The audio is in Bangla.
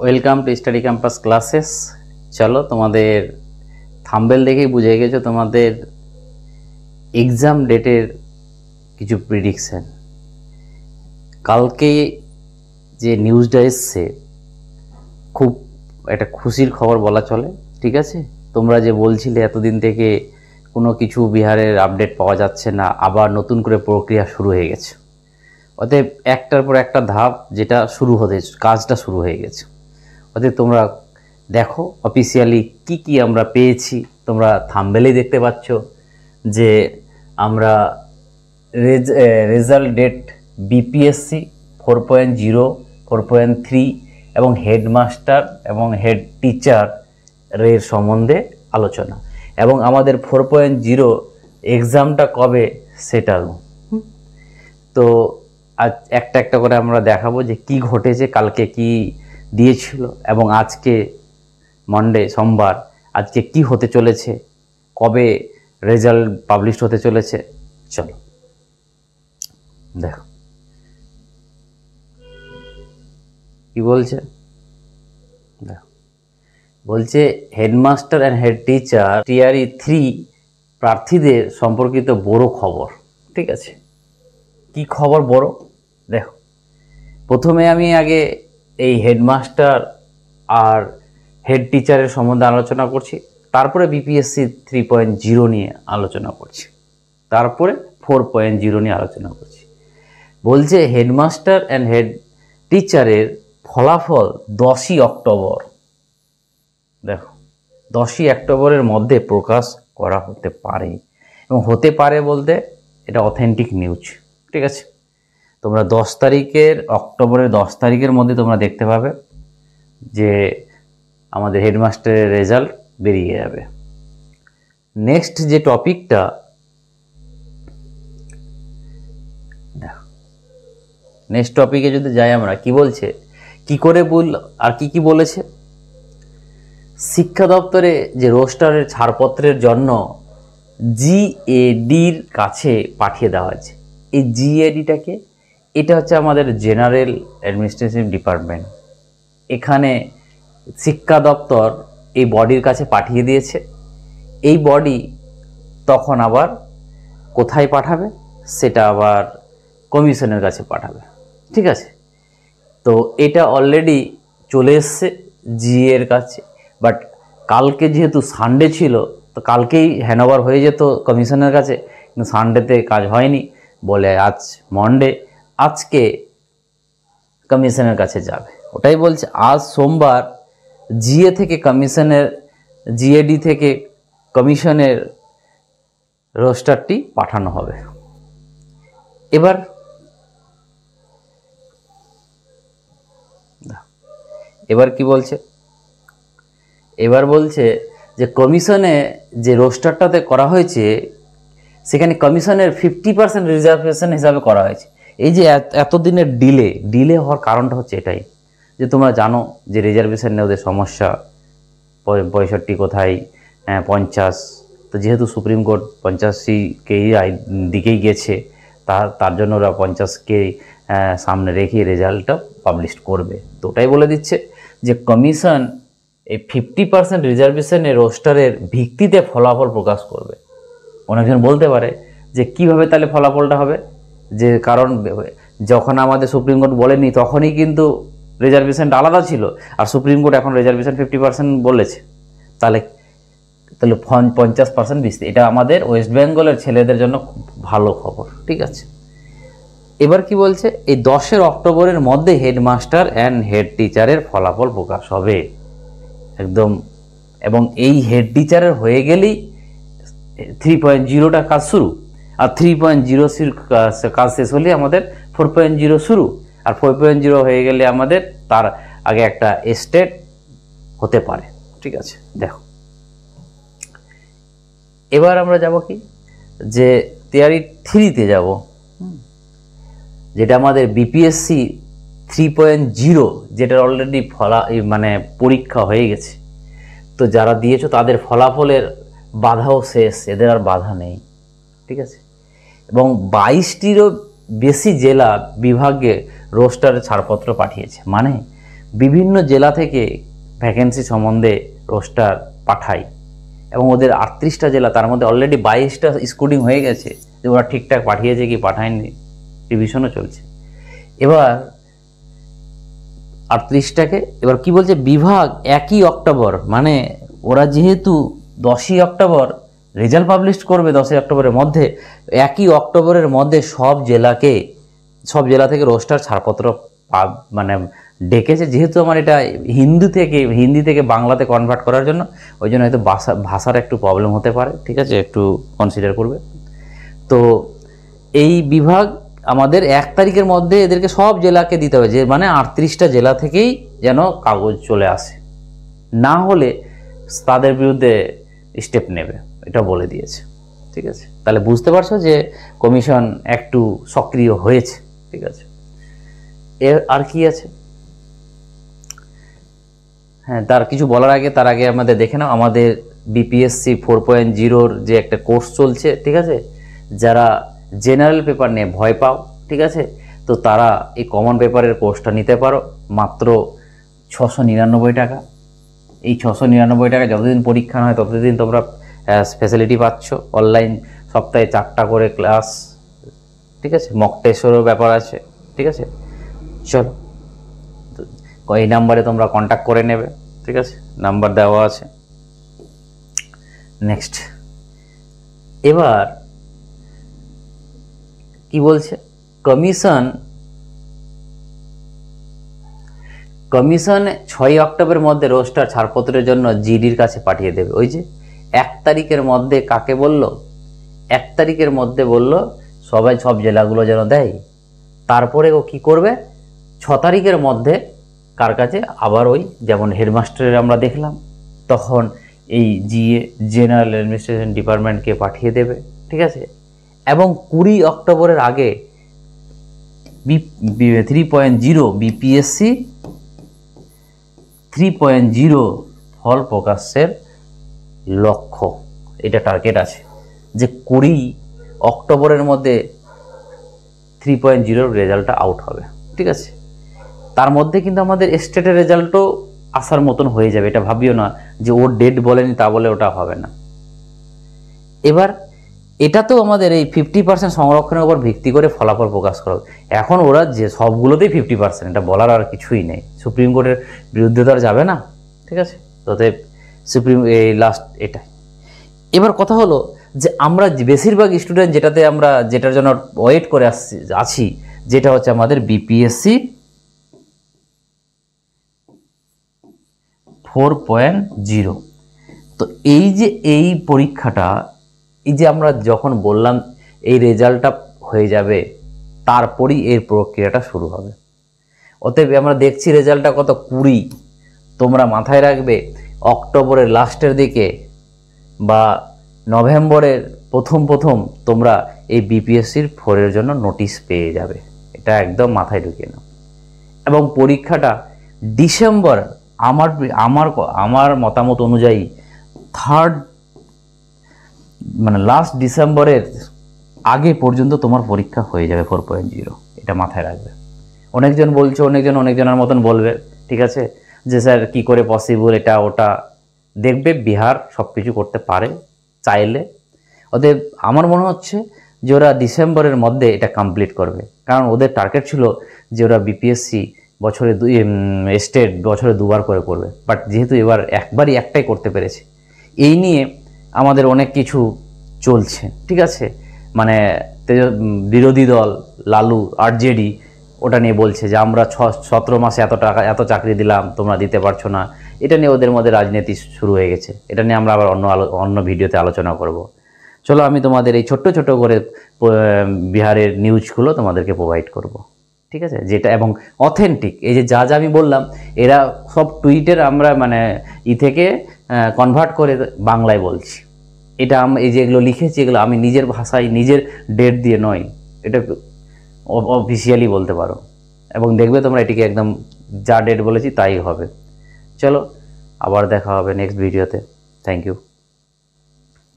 Welcome to study campus classes. চলো, তোমাদের থাম্বনেল দেখেই বুঝে গেছো তোমাদের এক্সাম ডেটের কিছু প্রেডিকশন। কালকে যে নিউজটা এসছে খুব একটা খুশির খবর বলা চলে, ঠিক আছে। তোমরা যে বলছিলে এতদিন থেকে কোনো কিছু বিহারের আপডেট পাওয়া যাচ্ছে না, আবার নতুন করে প্রক্রিয়া শুরু হয়ে গেছে। অতএব একটার পর একটা ধাপ যেটা শুরু হতে কাজটা শুরু হয়ে গেছে। অতএব তোমরা দেখো অফিসিয়ালি কি আমরা পেয়েছি। তোমরা থাম্বনেলেই দেখতে পাচ্ছ যে আমরা রেজাল্ট ডেট বিপিএসসি 4.0, 4.3 এবং হেডমাস্টার এবং হেড টিচার এর সম্বন্ধে আলোচনা, এবং আমাদের 4.0 এক্সামটা কবে সেটাও। তো আজ একটা একটা করে আমরা দেখাবো যে কি ঘটেছে, কালকে কি দিয়েছিল এবং আজকে মন্ডে সোমবার আজকে কি হতে চলেছে, কবে রেজাল্ট পাবলিশ হতে চলেছে। চলো দেখো কি বলছে। দেখো বলছে headmaster and head teacher TRE 3 প্রার্থীদের সম্পর্কিত বড় খবর। ঠিক আছে, কি খবর বড় দেখো। প্রথমে আমি আগে এই হেডমাস্টার আর হেড টিচারের সম্বন্ধে আলোচনা করছি, তারপরে বিপিএসসি 3.0 নিয়ে আলোচনা করছি, তারপরে 4.0 নিয়ে আলোচনা করছি। বলছে হেডমাস্টার অ্যান্ড হেড টিচারের ফলাফল 10ই অক্টোবর। দেখো 10ই অক্টোবরের মধ্যে প্রকাশ করা হতে পারে, এবং হতে পারে বলতে এটা অথেন্টিক নিউজ। ঠিক আছে, তোমরা 10 তারিখের অক্টোবরের 10 তারিখের মধ্যে তোমরা দেখতে পাবে যে আমাদের হেডমাস্টারের রেজাল্ট বেরিয়ে যাবে। নেক্সট যে টপিকটা নেক্সট টপিকে যদি যাই আমরা, কি বলছে, কি করে আর কি বলেছে। শিক্ষা দপ্তরে যে রোস্টারের ছাড়পত্রের জন্য জিএডির কাছে পাঠিয়ে দেওয়া হয়েছে। এই জিএডিটাকে, এটা হচ্ছে আমাদের জেনারেল অ্যাডমিনিস্ট্রেটিভ ডিপার্টমেন্ট। এখানে শিক্ষা দপ্তর এই বডির কাছে পাঠিয়ে দিয়েছে। এই বডি তখন আবার কোথায় পাঠাবে, সেটা আবার কমিশনের কাছে পাঠাবে। ঠিক আছে, তো এটা অলরেডি চলে এসছে জিএর কাছে, বাট কালকে যেহেতু সানডে ছিল তো কালকেই হ্যান্ডওভার হয়ে যেত কমিশনের কাছে, কিন্তু সানডেতে কাজ হয়নি বলে আজ মন্ডে, আজকে কমিশনের কাছে যাবে। ওটাই বলছে আজ সোমবার জিএ থেকে কমিশনের, জিএডি থেকে কমিশনের রোস্টারটি পাঠানো হবে। এবার কি বলছে, এবার বলছে যে কমিশনে যে রোস্টারটাতে করা হয়েছে সেখানে কমিশনের 50% রিজার্ভেশন হিসাবে করা হয়েছে। এই যে এতদিনের ডিলে হওয়ার কারণটা হচ্ছে এটাই যে তোমরা জানো যে রিজার্ভেশন নিয়ে ওদের সমস্যা, 65 কোথায় 50। তো যেহেতু সুপ্রিম কোর্ট 85-কেই দিকেই গেছে, তার জন্য ওরা 50-কে সামনে রেখে রেজাল্টটা পাবলিশ করবে। তো ওটাই বলে দিচ্ছে যে কমিশন এই 50% রিজার্ভেশনের রোস্টারের ভিত্তিতে ফলাফল প্রকাশ করবে। অনেকজন বলতে পারে যে কিভাবে তাহলে ফলাফলটা হবে, যে কারণ যখন আমাদের সুপ্রিম কোর্ট বলেনি তখনই কিন্তু রিজার্ভেশনটা আলাদা ছিল, আর সুপ্রিম কোর্ট এখন রিজার্ভেশন 50% বলেছে, তাহলে 50% বৃষ্টি। এটা আমাদের ওয়েস্ট বেঙ্গলের ছেলেদের জন্য খুব ভালো খবর। ঠিক আছে, এবার কি বলছে, এই 10 অক্টোবরের মধ্যে হেডমাস্টার অ্যান্ড হেড টিচারের ফলাফল প্রকাশ হবে একদম, এবং এই হেড টিচারের হয়ে গেলেই 3.0টা কাজ শুরু, আর 3.0 কাজ শেষ হলে আমাদের 4.0 শুরু, আর 4.0 হয়ে গেলে আমাদের তার আগে একটা স্টেট হতে পারে। ঠিক আছে, দেখো এবার আমরা যাব কি, যে টিআরই 3-তে যাব, যেটা আমাদের বিপিএসসি 3.0, যেটার অলরেডি পরীক্ষা হয়ে গেছে। তো যারা দিয়েছো তাদের ফলাফলের বাধাও শেষ, এদের আর বাধা নেই। ঠিক আছে, এবং 22টিরও বেশি জেলা বিভাগে রোস্টারের ছাড়পত্র পাঠিয়েছে, মানে বিভিন্ন জেলা থেকে ভ্যাকেন্সি সম্বন্ধে রোস্টার পাঠাই এবং ওদের 38টা জেলা, তার মধ্যে অলরেডি 22টা স্কুটিং হয়ে গেছে, যে ওরা ঠিকঠাক পাঠিয়েছে কি পাঠায়নি, রিভিশনও চলছে। এবার 38টাকে এবার কি বলছে বিভাগ 1ই অক্টোবর, মানে ওরা যেহেতু 10ই অক্টোবর রেজাল্ট পাবলিশ করবে, 10ই অক্টোবরের মধ্যে, 1ই অক্টোবরের মধ্যে সব জেলা থেকে রোস্টার ছাড়পত্র মানে ডেকেছে। যেহেতু আমার এটা হিন্দি থেকে বাংলাতে কনভার্ট করার জন্য, ওই জন্য হয়তো ভাষার একটু প্রবলেম হতে পারে, ঠিক আছে, একটু কনসিডার করবে। তো এই বিভাগ আমাদের 1 তারিখের মধ্যে এদেরকে সব জেলাকে দিতে হবে, যে মানে 38টা জেলা থেকেই যেন কাগজ চলে আসে, না হলে তাদের বিরুদ্ধে স্টেপ নেবে, এটা বলে দিয়েছে। ঠিক আছে, তাহলে বুঝতে পারছো যে কমিশন একটু সক্রিয় হয়েছে। ঠিক আছে, এর আর কি আছে? হ্যাঁ, তার কিছু বলার আগে আমাদের দেখে নাও আমাদের বিপিএসসি 4.0-র যে একটা কোর্স চলছে। ঠিক আছে, যারা জেনারেল পেপার নিয়ে ভয় পাও, ঠিক আছে, তো তারা এই কমন পেপারের কোর্সটা নিতে পারো মাত্র 699 টাকা। এই 699 টাকা যতদিন পরীক্ষা হয় ততদিন তোমরা ফ্যাসিলিটি পাচ্ছ। অনলাইন সপ্তাহে 4টা করে ক্লাস, ঠিক আছে, মক টেস্টেরও ব্যাপার আছে। ঠিক আছে, চলো এই নাম্বারে তোমরা কন্ট্যাক্ট করে নেবে। ঠিক আছে, নাম্বার দেওয়া আছে। নেক্সট, এবার কি বলছে কমিশন 6ই অক্টোবরের মধ্যে রোস্টার ছাড়পত্রের জন্য জিডির কাছে পাঠিয়ে দেবে। ওই যে 1 তারিখের মধ্যে কাকে বলল, 1 তারিখের মধ্যে বলল সব জেলাগুলো যেন দেয়। তারপরে ও কি করবে, 6 তারিখের মধ্যে কার কাছে, আবার ওই যেমন হেডমাস্টারের আমরা দেখলাম, তখন এই জেনারেল অ্যাডমিনিস্ট্রেশন ডিপার্টমেন্টকে পাঠিয়ে দেবে। ঠিক আছে, এবং 20 অক্টোবরের আগে 3.0 বিপিএসসি 3.0 ফল প্রকাশের লক্ষ্য, এটা টার্গেট আছে যে 20 অক্টোবরের মধ্যে 3.0 রেজাল্টটা আউট হবে। ঠিক আছে, তার মধ্যে কিন্তু আমাদের স্টেটের রেজাল্টও আসার মতন হয়ে যাবে। এটা ভাবিও না যে ওর ডেট বলেনি তা বলে ওটা হবে না। এবার এটা তো আমাদের এই 50% সংরক্ষণের উপর ভিত্তি করে ফলাফল প্রকাশ করা। এখন ওরা যে সবগুলোতেই 50%, এটা বলার আর কিছুই নেই। সুপ্রিম কোর্টের বিরুদ্ধে তো আর যাবে না। ঠিক আছে, তাতে এই লাস্ট এটাই। এবার কথা হলো যে আমরা বেশিরভাগ স্টুডেন্ট যেটার জন্য ওয়েট করে আছি, যেটা হচ্ছে আমাদের বিপিএসসি 4.0। তো এই পরীক্ষাটা, এই যে আমরা যখন বললাম এই রেজাল্টটা হয়ে যাবে, তারপরই এর প্রক্রিয়াটা শুরু হবে। অতএব আমরা দেখছি রেজাল্টটা কত 20। তোমরা মাথায় রাখবে অক্টোবরের লাস্টের দিকে বা নভেম্বরের প্রথম তোমরা এই বিপিএসসির 4-এর জন্য নোটিশ পেয়ে যাবে। এটা একদম মাথায় ঢুকিয়ে নাও। এবং পরীক্ষাটা ডিসেম্বর, আমার মতামত অনুযায়ী লাস্ট ডিসেম্বরের আগে পর্যন্ত তোমার পরীক্ষা হয়ে যাবে 4.0। এটা মাথায় রাখবে। অনেকজন বলছে, অনেকজনের মতন বলবে, ঠিক আছে, যে স্যার কি করে পসিবল, এটা ওটা। দেখবে বিহার সব কিছু করতে পারে চাইলে। ওদের আমার মনে হচ্ছে যে ওরা ডিসেম্বরের মধ্যে এটা কমপ্লিট করবে, কারণ ওদের টার্গেট ছিল যে ওরা বিপিএসসি স্টেট বছরে 2বার করে করবে। বাট যেহেতু এবার একটাই করতে পেরেছে, এই নিয়ে আমাদের অনেক কিছু চলছে। ঠিক আছে, মানে বিরোধী দল লালু আরজেডি ওটা নিয়ে বলছে যে আমরা 17 মাসে এত চাকরি দিলাম, তোমরা দিতে পারছো না। এটা নিয়ে ওদের মধ্যে রাজনীতি শুরু হয়ে গেছে। এটা নিয়ে আমরা আবার অন্য ভিডিওতে আলোচনা করব। চলো, আমি তোমাদের এই ছোট্ট করে বিহারের নিউজগুলো তোমাদেরকে প্রোভাইড করব। ঠিক আছে, যেটা এবং অথেন্টিক। এই যে যা আমি বললাম, এরা সব টুইটের আমরা থেকে কনভার্ট করে বাংলায় বলছি। এটা এই যে এগুলো লিখেছি, এগুলো আমি নিজের ভাষায় নিজের ডেট দিয়ে নয়, এটা অফিসিয়ালি বলতে পারো। এবং দেখবে তোমরা এটিকে একদম যা ডেট বলেছি তাই হবে। চলো, আবার দেখা হবে নেক্সট ভিডিওতে। Thank you.